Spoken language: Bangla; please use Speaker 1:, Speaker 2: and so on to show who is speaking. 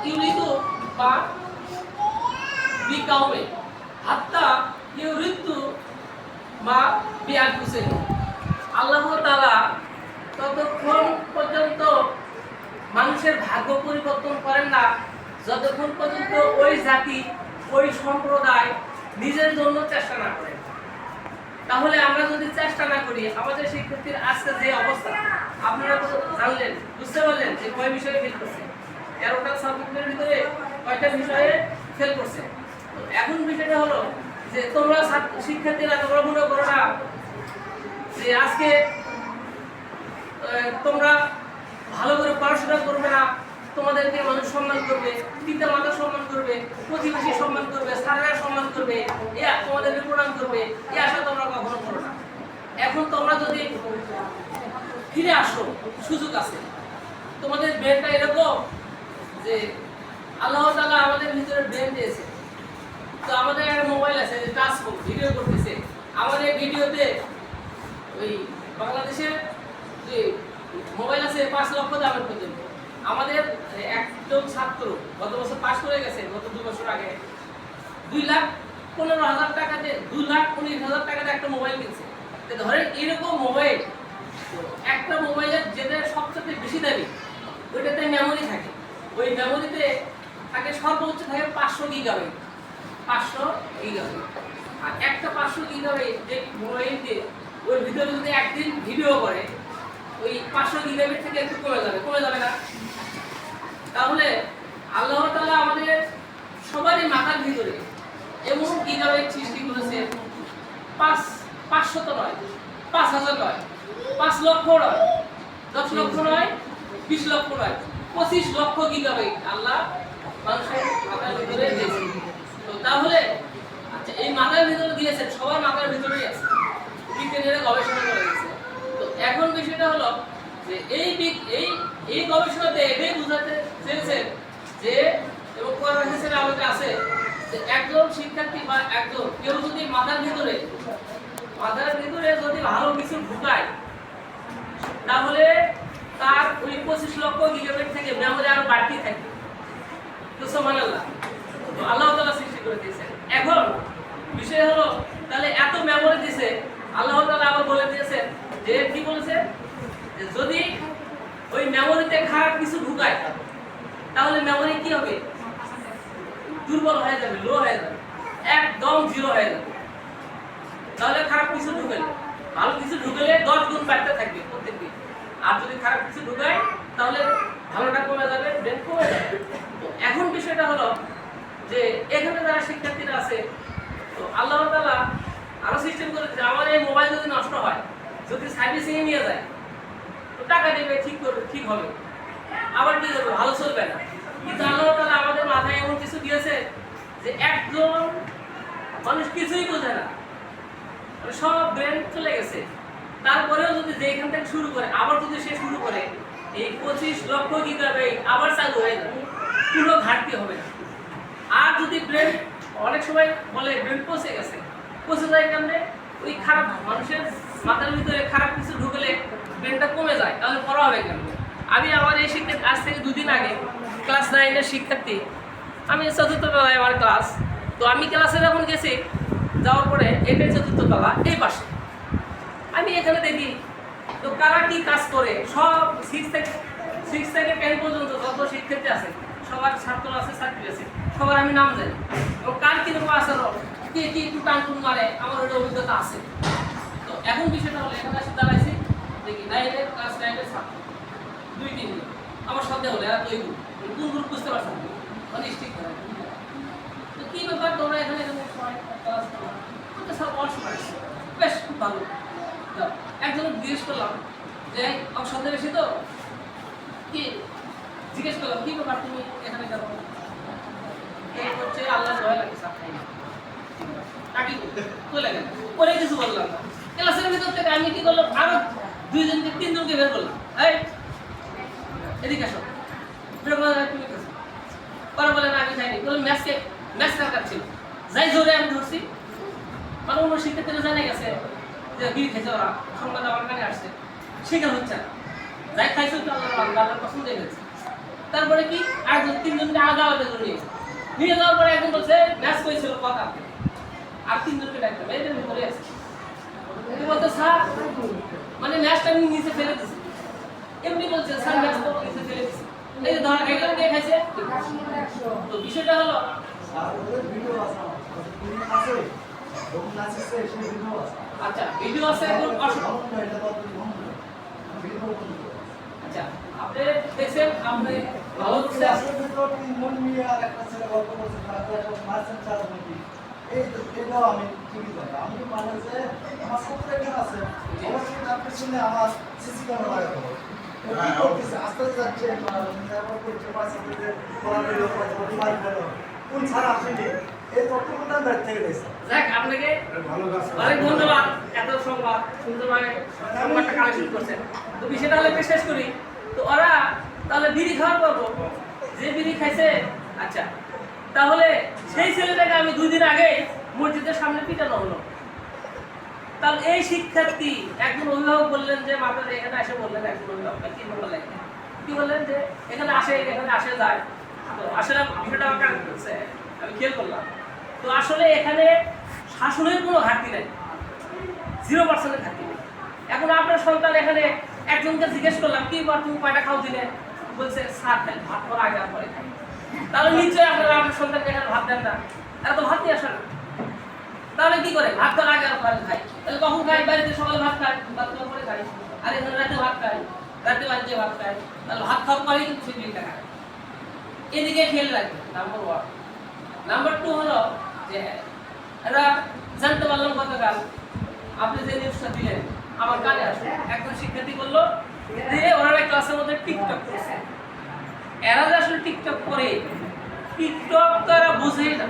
Speaker 1: ইউরিদু বা বিকাউমে হাত্তা ইউরিদু মা বিআনফুসিহিম। আল্লাহ তাআলা ততক্ষণ পর্যন্ত মানুষের ভাগ্য পরিবর্তন করেন না যতক্ষণ পর্যন্ত ওই জাতি ওই সম্প্রদায় নিজের জন্য চেষ্টা না করে। তাহলে আমরা যদি চেষ্টা না করি, আমাদের শিক্ষার্থীর আজকে যে অবস্থা আপনারা তো জানলেন, বুঝতে পারলেন যে কয় বিষয়ে ফেল করছে, 13টা সাবজেক্টের ভিতরে কয়টা বিষয়ে ফেল করছে। তো এখন বিষয়টা হলো যে তোমরা শিক্ষার্থীরা তোমরা মনে করো না যে আজকে তোমরা ভালো করে পড়াশোনা করবে না, তোমাদেরকে মানুষ সম্মান করবে, পিতা মাতা সম্মান করবে, প্রতিবেশী সম্মান করবে, স্যারেরা সম্মান করবে, তোমাদেরকে প্রণাম করবে, এই আশা তোমরা কখনো করো না। এখন তোমরা যদি ফিরে আসো, সুযোগ আছে। তোমাদের ব্রেনটা এরকম যে আল্লাহ তাআলা আমাদের ভিতরে ব্রেন দিয়েছে। তো আমাদের একটা মোবাইল আছে যে টাচ ফোন, ভিডিও করতেছে। আমাদের ভিডিওতে ওই বাংলাদেশের যে মোবাইল আছে 5 লক্ষ দামের পর্যন্ত। আমাদের একজন ছাত্র গত বছর পাস করে গেছে, গত 2 বছর আগে 2,15,000 টাকাতে 2,19,000 টাকাতে একটা মোবাইল কিনছে। ধরেন এরকম মোবাইল, একটা মোবাইলের যেটা সবচেয়ে বেশি দামি ওইটাতে মেমোরি থাকে, ওই মেমোরিতে থাকে সর্বোচ্চ থাকে 500 গিগাবাইট। 500 গিগাবাইট। আর একটা 500 গিগাবাইট যে মোবাইল দিয়ে ওর ভিতরে যদি একদিন ভিডিও করে, ওই 500 গিগাবাইট থেকে একটু কমে যাবে না? তাহলে আল্লাহ তাআলা আমাদের সবারই মাথার ভিতরে এমন গিগাবাইট সৃষ্টি করেছে, 500 নয়, 5,000 নয়, 5 লক্ষ নয়, 10 লক্ষ নয়, 20 লক্ষ নয়, 25 লক্ষ গিগাবাইট আল্লাহ মানুষের মাথার ভিতরে দিয়েছেন। তো তাহলে আচ্ছা, এই মাথার ভিতরে দিয়েছেন, সবার মাথার ভিতরেই আছে, বিজ্ঞানীরা গবেষণা করে গেছে। তো এখন বিষয়টা হলো যে এই গবেষণাতে এটাই বোঝাতে চেয়েছেন যে, এবং কোরআন হাদিসের আলোকে আছে যে একজন শিক্ষার্থী বা একজন কেউ যদি মাথার ভিতরে যদি ভালো কিছু ঢুকায়, তাহলে তার ওই 25 লক্ষ গিগাবাইট থেকে মেমোরি আরো বাড়তি থাকে। তো সুবহানাল্লাহ, তো আল্লাহ তাআলা সৃষ্টি করে দিয়েছেন। এখন বিষয় হলো তাহলে এত মেমোরি দিয়েছে, আল্লাহ তাআলা আবার বলে দিয়েছেন যে কি বলেছে যে যদি ওই মেমোরিতে খারাপ কিছু ঢুকায় তাহলে মেমোরি কি হবে? দুর্বল হয়ে যাবে, লো হয়ে যাবে, একদম জিরো হয়ে যাবে। তাহলে খারাপ কিছু ঢুকালে, ভালো কিছু ঢুকালে 10 গুণ বাড়তে থাকবে প্রত্যেকদিন। আর যদি খারাপ কিছু ঢুকায় তাহলে ভালোটা কমে যাবে, ব্রেন কমে যাবে। তো এখন বিষয়টা হলো যে এখানে যারা শিক্ষার্থীরা আছে, তো আল্লাহ তাআলা আরো সিস্টেম করেছে, আমার এই মোবাইল যদি নষ্ট হয়, যদি সার্ভিসিং এ নিয়ে যায়, তো টাকা দেবে, ঠিক হবে, আবার কি করবে, ভালো চলবে না। কিন্তু আল্লাহ তাআলা আমাদের মাথায় এমন কিছু দিয়েছে যে একজন মানুষ কিছুই বোঝে না, সব ব্রেন চলে গেছে, তারপরেও যদি যে এখান থেকে শুরু করে আবার যদি সে শুরু করে, এই 25 লক্ষ গিগাবাইট আবার চালু হয়ে যাবে, কোনো ঘাটতি হবে না। আর যদি ব্রেন অনেক সময় বলে ব্রেন পচে যায় কেমনে, ওই খারাপ মানুষের মাথার ভিতরে খারাপ কিছু ঢুকলে ব্রেনটা কমে যায়, তাহলে পড়া হবে কেমনে? আমি আমার এই শিক্ষার্থী আজ থেকে 2 দিন আগে ক্লাস 9-এর শিক্ষার্থী, আমি 4র্থ তলায় আমার ক্লাস। তো আমি ক্লাসে যখন গেছি, যাওয়ার পরে এটাই 4র্থ তলা, এই পাশে আমি এখানে দেখি তো কারা কি কাজ করে, সব 6 থেকে 10 পর্যন্ত যত শিক্ষার্থী আছে, সবার ছাত্র আছে, ছাত্রী আছে, সবার আমি নাম জানি, এবং কার কিরকম আচরণ, কে কি একটু টানটুন মারে, আমার ওটা অভিজ্ঞতা আছে। তো এখন বিষয়টা হলো এখানে এসে দাঁড়াইছি, দেখি 9-এর ক্লাস 9-এর ছাত্র 2-3 জন আমার সাথে হলো, এরা 2 গ্রুপ, কোন গ্রুপ বুঝতে পারছেন মানে স্টিক করে। তো কি ব্যাপার তোমরা এখানে ক্লাস করো? তো সব অসময় বেশ খুব ভালো। একজন জিজ্ঞেস করলাম যে সন্ধ্যে বেশি তো কি, জিজ্ঞেস করলাম কি ব্যাপার তুমি এখানে কেন? এই হচ্ছে আল্লাহ ভয় লাগে, সাথে কাটি চলে গেল, পরে কিছু বললাম না। ক্লাসের ভিতর থেকে আমি কি করলাম, আরো 2 জনকে 3 জনকে বের করলাম, এই এদিকে আসো, বের করে তুমি কাছে পরে বলে না আমি যাইনি, বলে ম্যাচ কার ছিল, যাই জোরে আমি ধরছি, মানে অন্য শিক্ষার্থীরা জানা গেছে যে বিড়ি খেয়েছে, ওরা সংবাদ আমার কানে আসছে, সেটা হচ্ছে না, যাই খাইছে তো আল্লাহর পছন্দ হয়ে গেছে। তারপরে কি একজন তিনজনকে আলাদা আলাদা করে নিয়ে যাওয়ার পরে একজন বলছে ম্যাচ করেছিল কথা, আর তিনজনকে ডাকলাম এদের ভিতরে আছে বলতে স্যার মানে ম্যাচটা আমি নিচে ফেলে দিছি, এমনি বলছে স্যার ম্যাচ তো নিচে ফেলে দিছি, এই যে ধরা খাইলাম কে খাইছে। তো বিষয়টা হলো আচ্ছা ভিডিও আছে আচ্ছা আপনি দেখছেন আপনি ভালো করছেন
Speaker 2: আমি টিভি দেখা আমি মানে যে আমার সত্য এখানে আছে আমার পিছনে আমার সিসি ক্যামেরা লাগাতে হবে আস্তে যাচ্ছে করতে পারছে কোন ছাড়া আসেনি এই তথ্যটা ব্যাগ থেকে দিয়েছে।
Speaker 1: যাক আপনাকে অনেক ধন্যবাদ এত সংবাদ সুন্দরভাবে সংবাদটা কালেকশন করছেন। তো বিষয়টা হলে শেষ করি। তো ওরা তাহলে বিড়ি খাওয়ার পর যে বিড়ি খাইছে আচ্ছা তাহলে সেই ছেলেটাকে আমি 2 দিন আগে মসজিদের সামনে পিটানো হলো। তাহলে এই শিক্ষার্থী একজন অভিভাবক বললেন যে মাতার এখানে এসে বললেন একজন অভিভাবক কি বললেন যে এখানে আসে যায়। তো আসলে বিষয়টা আমাকে আমি খেয়াল করলাম। তো আসলে এখানে শাসনের কোনো ঘাটতি নাই, 0% ঘাটতি নেই। এখন আপনার সন্তান এখানে একজনকে জিজ্ঞেস করলাম কি বার তুমি কয়টা খাও দিনে, বলছে স্যার খাই ভাত খাওয়ার আগে আর পরে খাই। তাহলে নিশ্চয়ই আপনারা আপনার সন্তানকে এখানে ভাত দেন না, এরা তো ভাত নিয়ে আসে না। তাহলে কি করে ভাত খাওয়ার আগে আর পরে খাই, তাহলে কখন খাই? বাড়িতে সকালে ভাত খাই, ভাত খাওয়ার পরে খাই, আর এখানে রাতে ভাত খাই, রাতে বাড়িতে ভাত খাই, তাহলে ভাত খাওয়ার পরেই কিন্তু সেই দিনটা খায়। এদিকে খেয়াল রাখবে নাম্বার 1। নাম্বার 2 হলো যে এরা জানতে পারলাম গতকাল আপনি যে নিউজটা দিলেন আমার কানে আসে, একজন শিক্ষার্থী বললো যে ওনারা ক্লাসের মধ্যে টিকটক করছে। এরা যে আসলে টিকটক করে, টিকটক তো এরা বোঝেই না।